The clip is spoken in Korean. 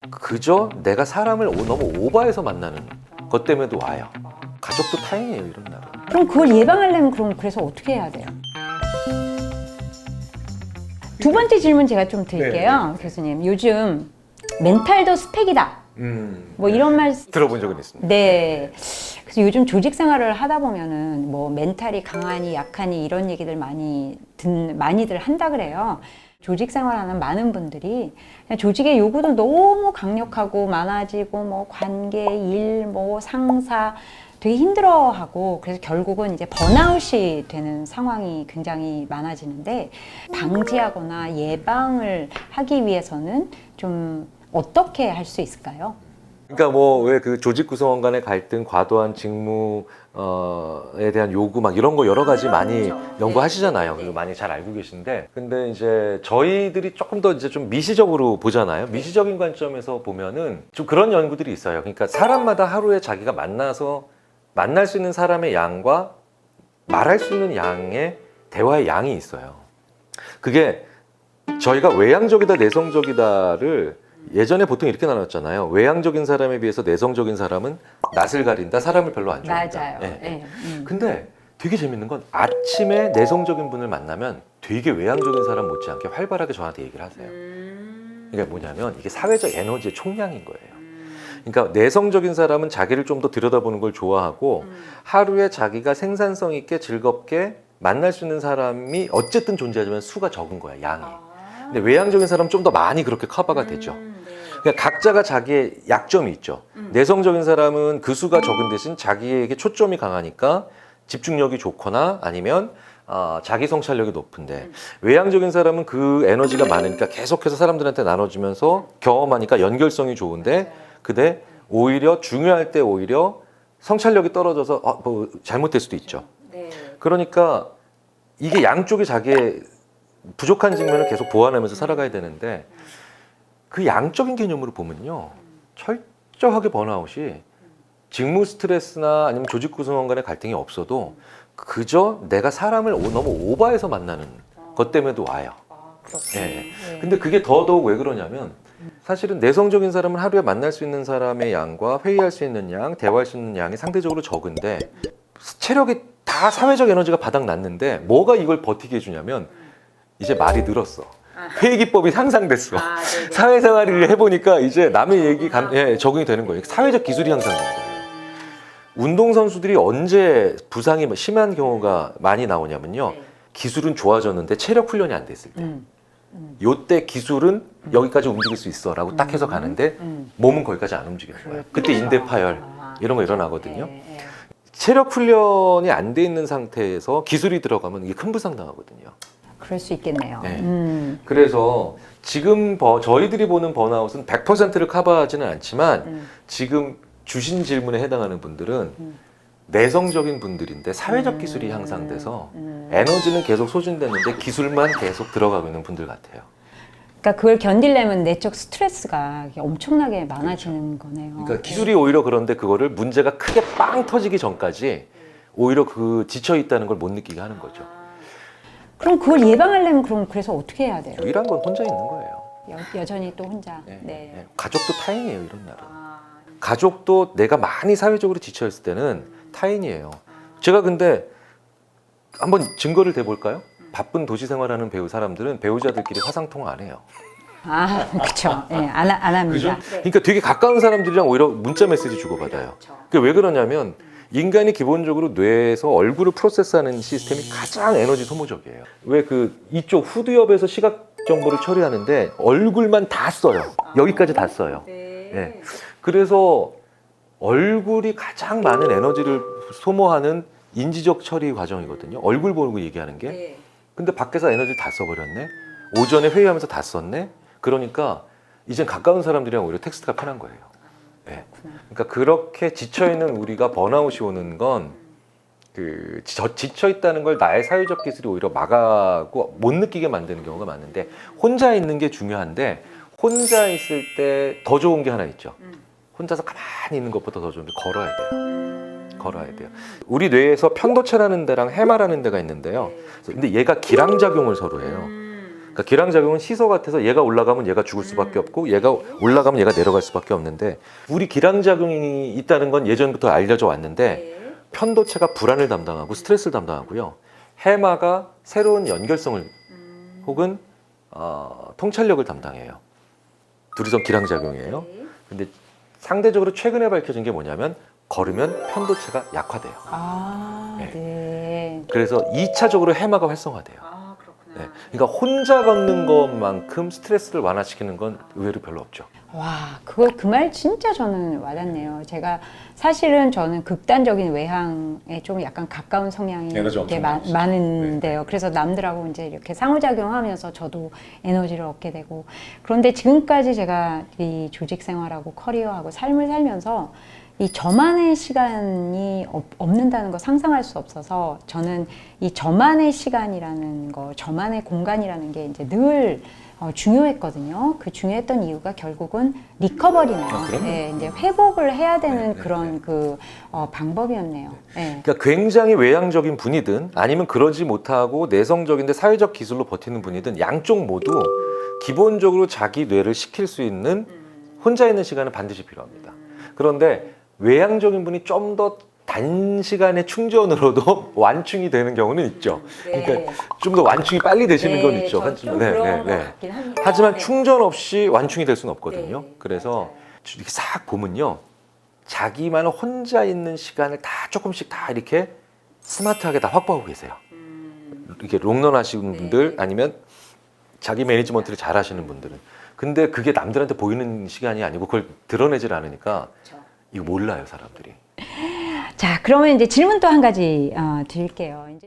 그저 내가 사람을 너무 오버해서 만나는 것 때문에도 와요. 가족도 타인이에요, 이런 날은. 그럼 그걸 예방하려면 그래서 어떻게 해야 돼요? 두 번째 질문 제가 좀 드릴게요, 교수님. 요즘 멘탈도 스펙이다. 뭐 이런 말 들어본 적은 있습니다. 네. 그래서 요즘 조직 생활을 하다 보면은 뭐 멘탈이 강하니 약하니 이런 얘기들 많이들 한다 그래요. 조직 생활하는 많은 분들이 그냥 조직의 요구도 너무 강력하고 많아지고 뭐 관계, 일, 뭐 상사 되게 힘들어하고 그래서 결국은 이제 번아웃이 되는 상황이 굉장히 많아지는데 방지하거나 예방을 하기 위해서는 좀 어떻게 할 수 있을까요? 그러니까 뭐 왜 그 조직 구성원 간의 갈등, 과도한 직무에 대한 요구 막 이런 거 여러 가지 많이 연구하시잖아요. 그리고 많이 잘 알고 계신데, 근데 이제 저희들이 조금 더 이제 좀 미시적으로 보잖아요. 미시적인 관점에서 보면은 좀 그런 연구들이 있어요. 그러니까 사람마다 하루에 자기가 만날 수 있는 사람의 양과 말할 수 있는 양의 대화의 양이 있어요. 그게 저희가 외향적이다, 내성적이다를 예전에 보통 이렇게 나눴잖아요. 외향적인 사람에 비해서 내성적인 사람은 낯을 가린다, 사람을 별로 안 좋아한다. 맞아요. 예, 예. 네. 근데 되게 재밌는 건 아침에 내성적인 분을 만나면 되게 외향적인 사람 못지않게 활발하게 저한테 얘기를 하세요. 그러니까 뭐냐면 이게 사회적 에너지의 총량인 거예요. 그러니까 내성적인 사람은 자기를 좀 더 들여다보는 걸 좋아하고 하루에 자기가 생산성 있게 즐겁게 만날 수 있는 사람이 어쨌든 존재하지만 수가 적은 거야, 양이. 근데 외향적인 사람은 좀 더 많이 그렇게 커버가 되죠. 그러니까 각자가 자기의 약점이 있죠. 내성적인 사람은 그 수가 적은 대신 자기에게 초점이 강하니까 집중력이 좋거나 아니면 자기 성찰력이 높은데, 외향적인 사람은 그 에너지가 많으니까 계속해서 사람들한테 나눠주면서 경험하니까 연결성이 좋은데, 근데 오히려 중요할 때 오히려 성찰력이 떨어져서 뭐 잘못될 수도 있죠. 그러니까 이게 양쪽이 자기의 부족한 측면을 계속 보완하면서 살아가야 되는데, 그 양적인 개념으로 보면요, 철저하게 번아웃이 직무 스트레스나 아니면 조직 구성원 간의 갈등이 없어도 그저 내가 사람을 너무 오버해서 만나는 것 때문에도 와요. 네. 근데 그게 더더욱 왜 그러냐면, 사실은 내성적인 사람은 하루에 만날 수 있는 사람의 양과 회의할 수 있는 양, 대화할 수 있는 양이 상대적으로 적은데, 체력이 다 사회적 에너지가 바닥 났는데 뭐가 이걸 버티게 해주냐면 이제 말이 늘었어. 회의 기법이 향상됐어. 사회생활을 해보니까 이제 남의 얘기 적응이 되는 거예요. 사회적 기술이 향상되는 거예요. 운동선수들이 언제 부상이 심한 경우가 많이 나오냐면요, 기술은 좋아졌는데 체력 훈련이 안 됐을 때. 요때 기술은 여기까지 움직일 수 있어 라고 딱 해서 가는데 몸은 거기까지 안 움직이는 거예요. 그때 인대 파열 이런 거 일어나거든요. 체력 훈련이 안 돼 있는 상태에서 기술이 들어가면 이게 큰 부상 당하거든요. 그럴 수 있겠네요. 네. 그래서 지금 저희들이 보는 번아웃은 100%를 커버하지는 않지만 지금 주신 질문에 해당하는 분들은 내성적인 분들인데 사회적 기술이 향상돼서 에너지는 계속 소진됐는데 기술만 계속 들어가고 있는 분들 같아요. 그러니까 그걸 견디려면 내적 스트레스가 엄청나게 많아지는 거네요. 그러니까 기술이 오히려 그런데 그거를 문제가 크게 빵 터지기 전까지 오히려 그 지쳐 있다는 걸 못 느끼게 하는 거죠. 그럼 그걸 예방하려면 그래서 어떻게 해야 돼요? 유일한 건 혼자 있는 거예요. 여전히 또 혼자. 네. 가족도 타인이에요, 이런 날은. 가족도 내가 많이 사회적으로 지쳐 있을 때는 타인이에요. 제가 근데 한번 증거를 대볼까요? 바쁜 도시 생활하는 사람들은 배우자들끼리 화상통화 안 해요. 그렇죠. 안 합니다. 그죠? 그러니까 되게 가까운 사람들이랑 오히려 문자 메시지 주고받아요. 그게 왜 그러냐면 인간이 기본적으로 뇌에서 얼굴을 프로세스하는 시스템이 가장 에너지 소모적이에요. 왜 이쪽 후두엽에서 시각 정보를 처리하는데 얼굴만 다 써요. 여기까지 다 써요. 네. 그래서 얼굴이 가장 많은 에너지를 소모하는 인지적 처리 과정이거든요. 얼굴 보고 얘기하는 게. 근데 밖에서 에너지를 다 써버렸네. 오전에 회의하면서 다 썼네. 그러니까 이젠 가까운 사람들이랑 오히려 텍스트가 편한 거예요. 네. 그러니까 그렇게 지쳐있는 우리가 번아웃이 오는 건 지쳐있다는 걸 나의 사회적 기술이 오히려 막아고 못 느끼게 만드는 경우가 많은데, 혼자 있는 게 중요한데 혼자 있을 때 더 좋은 게 하나 있죠. 혼자서 가만히 있는 것보다 더 좋은 게 걸어야 돼요. 걸어야 돼요. 우리 뇌에서 편도체라는 데랑 해마라는 데가 있는데요. 근데 얘가 기량작용을 서로 해요. 그러니까 기량작용은 시소 같아서 얘가 올라가면 얘가 죽을 수밖에 없고 얘가 올라가면 얘가 내려갈 수밖에 없는데 우리 기량작용이 있다는 건 예전부터 알려져 왔는데 편도체가 불안을 담당하고 스트레스를 담당하고요. 해마가 새로운 연결성을 혹은 통찰력을 담당해요. 둘이서 기량작용이에요. 근데 상대적으로 최근에 밝혀진 게 뭐냐면 걸으면 편도체가 약화돼요. 네. 그래서 2차적으로 해마가 활성화돼요. 그렇구나. 네. 그러니까 혼자 걷는 것만큼 스트레스를 완화시키는 건 의외로 별로 없죠. 와, 그 말 진짜 저는 와닿네요. 제가 사실은 저는 극단적인 외향에 좀 약간 가까운 성향이 에너지 이렇게 엄청 많으시죠. 많은데요. 그래서 남들하고 이제 이렇게 상호작용하면서 저도 에너지를 얻게 되고. 그런데 지금까지 제가 이 조직 생활하고 커리어하고 삶을 살면서 이 저만의 시간이 없는다는 거 상상할 수 없어서 저는 이 저만의 시간이라는 거, 저만의 공간이라는 게 이제 늘 중요했거든요. 그 중요했던 이유가 결국은 리커버리네요. 그럼요. 네, 이제 회복을 해야 되는 네, 그런 그 방법이었네요. 네. 그러니까 굉장히 외향적인 분이든 아니면 그러지 못하고 내성적인데 사회적 기술로 버티는 분이든 양쪽 모두 기본적으로 자기 뇌를 식힐 수 있는 혼자 있는 시간은 반드시 필요합니다. 그런데 외향적인 분이 좀 더 단시간의 충전으로도 완충이 되는 경우는 있죠. 그러니까 좀 더 완충이 빨리 되시는 건 있죠. 좀 그런 것 같긴 합니다. 하지만 네. 충전 없이 완충이 될 수는 없거든요. 네, 그래서 이렇게 싹 보면요. 자기만 혼자 있는 시간을 다 조금씩 다 이렇게 스마트하게 다 확보하고 계세요. 이렇게 롱런 하시는 분들 아니면 자기 매니지먼트를 잘 하시는 분들은. 근데 그게 남들한테 보이는 시간이 아니고 그걸 드러내질 않으니까 이거 몰라요, 사람들이. 자, 그러면 이제 질문 또 한 가지 드릴게요. 이제